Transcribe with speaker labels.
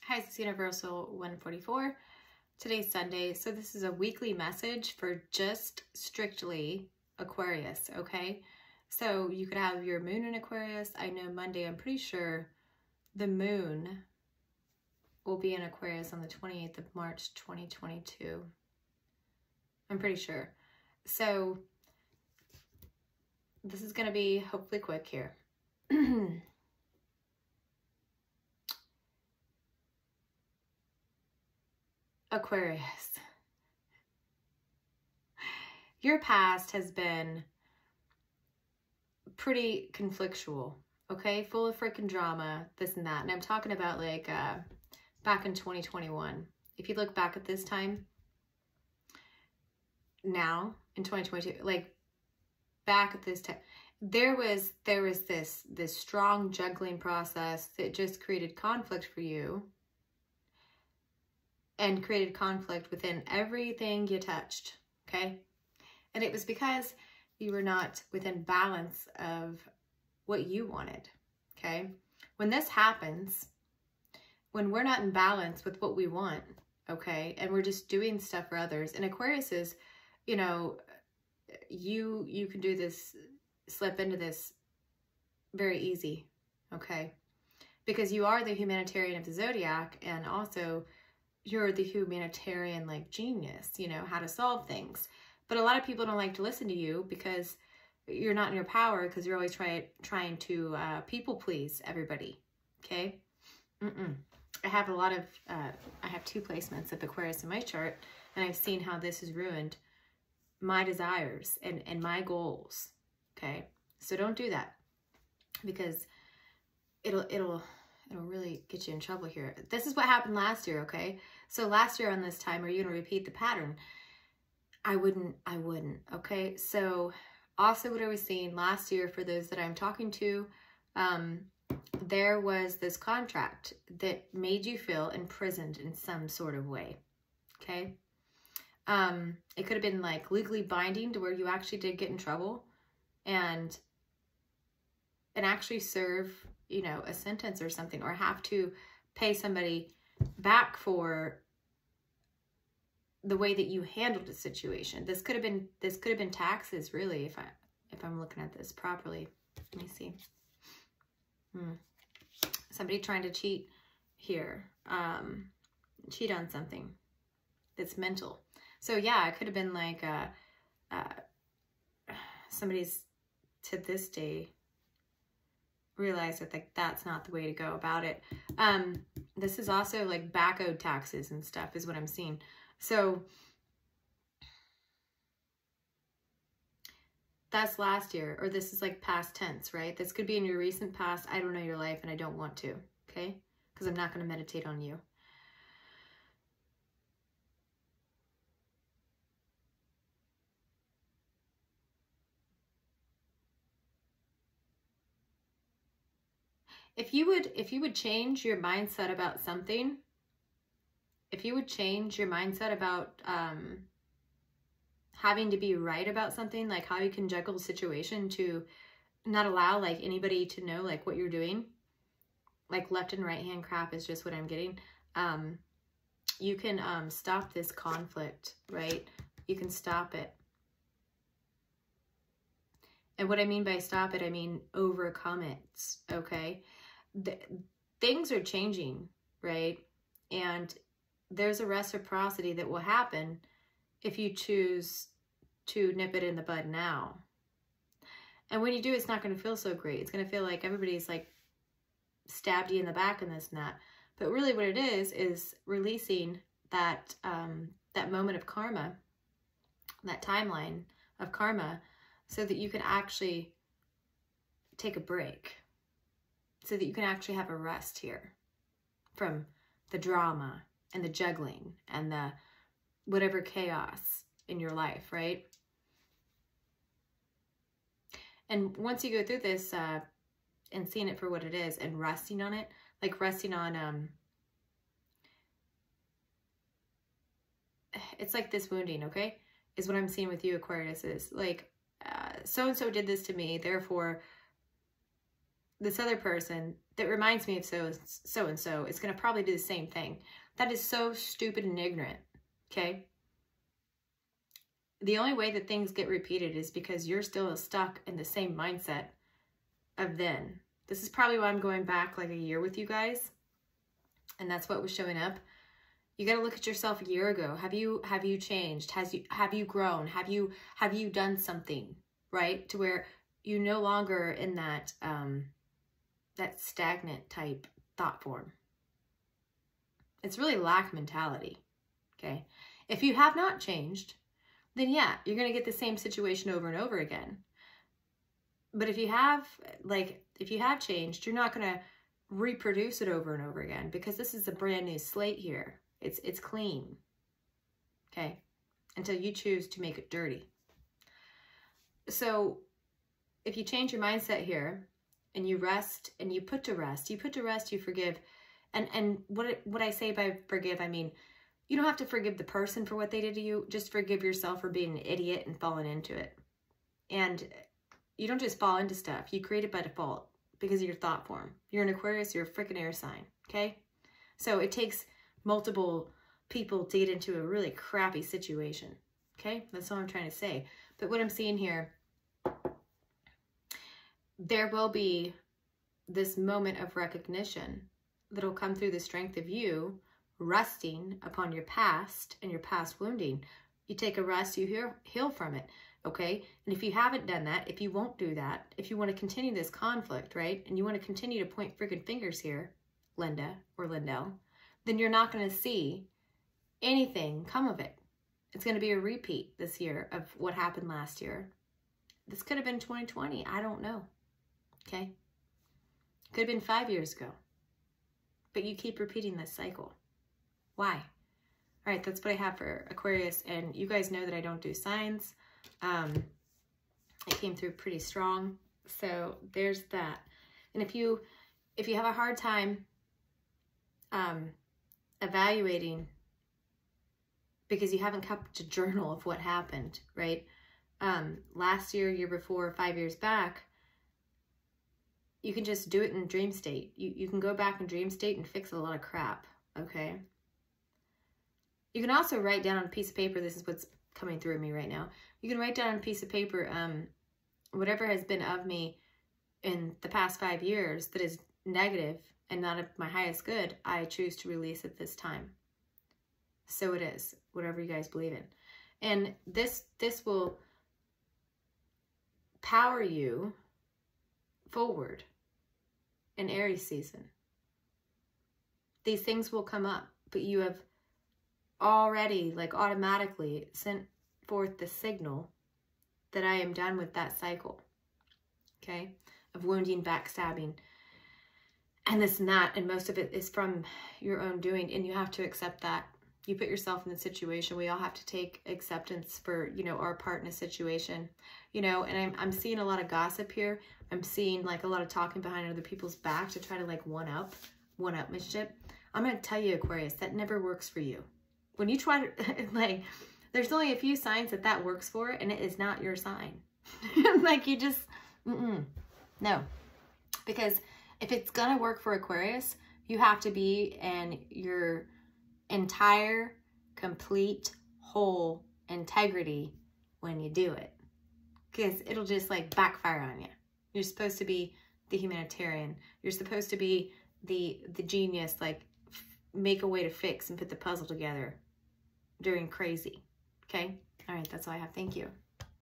Speaker 1: Hi, this is Universal 144. Today's Sunday, so this is a weekly message for just strictly Aquarius, okay? So you could have your moon in Aquarius. I know Monday, I'm pretty sure the moon will be in Aquarius on the 28th of March, 2022. I'm pretty sure. So this is going to be hopefully quick here. Aquarius, your past has been pretty conflictual, okay? Full of freaking drama, this and that. And I'm talking about like back in 2021. If you look back at this time, now in 2022, like back at this time, there was this strong juggling process that just created conflict for you. And created conflict within everything you touched, okay? And it was because you were not within balance of what you wanted, okay? When this happens, when we're not in balance with what we want, okay, and we're just doing stuff for others, and Aquarius is, you know, you can do this, slip into this very easy, okay? Because you are the humanitarian of the zodiac, and also you're the humanitarian like genius, you know, how to solve things. But a lot of people don't like to listen to you because you're not in your power, because you're always trying to people please everybody, okay? I have a lot of, I have 2 placements of Aquarius in my chart, and I've seen how this has ruined my desires and my goals, okay? So don't do that, because it'll really get you in trouble here. This is what happened last year, okay? So last year on this time, are you going to repeat the pattern? I wouldn't, okay? So also what I was seeing last year, for those that I'm talking to, there was this contract that made you feel imprisoned in some sort of way, okay? It could have been like legally binding to where you actually did get in trouble and actually serve, you know, a sentence or something, or have to pay somebody back for the way that you handled the situation. This could have been taxes, really, if I'm looking at this properly. Let me see. Somebody trying to cheat here, cheat on something that's mental. So yeah, it could have been like somebody's to this day realize that like that's not the way to go about it. This is also like back owed taxes and stuff is what I'm seeing. So that's last year, or this is like past tense, right? This could be in your recent past. I don't know your life and I don't want to, okay? Because I'm not going to meditate on you. If you would change your mindset about something, if you would change your mindset about having to be right about something, like how you can juggle a situation to not allow like anybody to know like what you're doing, like left and right hand crap is just what I'm getting. You can stop this conflict, right? You can stop it. And what I mean by stop it, I mean overcome it, okay? Things are changing, right? And there's a reciprocity that will happen if you choose to nip it in the bud now. And when you do, it's not going to feel so great. It's going to feel like everybody's like stabbed you in the back and this and that. But really what it is releasing that, that moment of karma, that timeline of karma, so that you can actually take a break, so that you can actually have a rest here from the drama and the juggling and the whatever chaos in your life, right? And once you go through this and seeing it for what it is and resting on it, like resting on, it's like this wounding, okay? Is what I'm seeing with you, Aquarius, is like, so-and-so did this to me, therefore this other person that reminds me of so and so is going to probably do the same thing. That is so stupid and ignorant, okay? The only way that things get repeated is because you're still stuck in the same mindset of then. This is probably why I'm going back like a year with you guys, and that's what was showing up. You got to look at yourself a year ago. Have you changed? Have you grown? Have you done something, right? To where you no longer in that that stagnant type thought form. It's really lack mentality, okay? If you have not changed, then yeah, you're going to get the same situation over and over again. But if you have changed, you're not going to reproduce it over and over again, because this is a brand new slate here. It's clean, okay? Until you choose to make it dirty. So if you change your mindset here and you rest and you put to rest, you forgive. And what I say by forgive, I mean, you don't have to forgive the person for what they did to you. Just forgive yourself for being an idiot and falling into it. And you don't just fall into stuff. You create it by default because of your thought form. You're an Aquarius, you're a freaking air sign, okay? So it takes multiple people to get into a really crappy situation, okay? That's all I'm trying to say. But what I'm seeing here, there will be this moment of recognition that'll come through the strength of you resting upon your past and your past wounding. You take a rest, you heal from it, okay? And if you haven't done that, if you won't do that, if you want to continue this conflict, right? And you want to continue to point friggin' fingers here, Linda or Lindell, then you're not going to see anything come of it. It's going to be a repeat this year of what happened last year. This could have been 2020. I don't know, okay? Could have been 5 years ago. But you keep repeating this cycle. Why? All right, that's what I have for Aquarius. And you guys know that I don't do signs. It came through pretty strong. So there's that. And if you have a hard time evaluating because you haven't kept a journal of what happened, right? Last year, year before, 5 years back, you can just do it in dream state. You can go back in dream state and fix a lot of crap, okay? You can also write down on a piece of paper, this is what's coming through me right now. You can write down on a piece of paper whatever has been of me in the past 5 years that is negative and not of my highest good, I choose to release at this time. So it is, whatever you guys believe in. And this will power you forward in Aries season. These things will come up, but you have already, like automatically, sent forth the signal that I am done with that cycle, okay, of wounding, backstabbing, and this and that, and most of it is from your own doing, and you have to accept that. You put yourself in the situation. We all have to take acceptance for, you know, our part in a situation, you know, and I'm seeing a lot of gossip here. I'm seeing like a lot of talking behind other people's back to try to like one-upmanship. I'm going to tell you, Aquarius, that never works for you. When you try to, like, there's only a few signs that works for, and it is not your sign. Like, you just, no. Because if it's going to work for Aquarius, you have to be in your entire, complete, whole integrity when you do it. Because it'll just, like, backfire on you. You're supposed to be the humanitarian. You're supposed to be the genius, like, make a way to fix and put the puzzle together during crazy. Okay? All right, that's all I have. Thank you.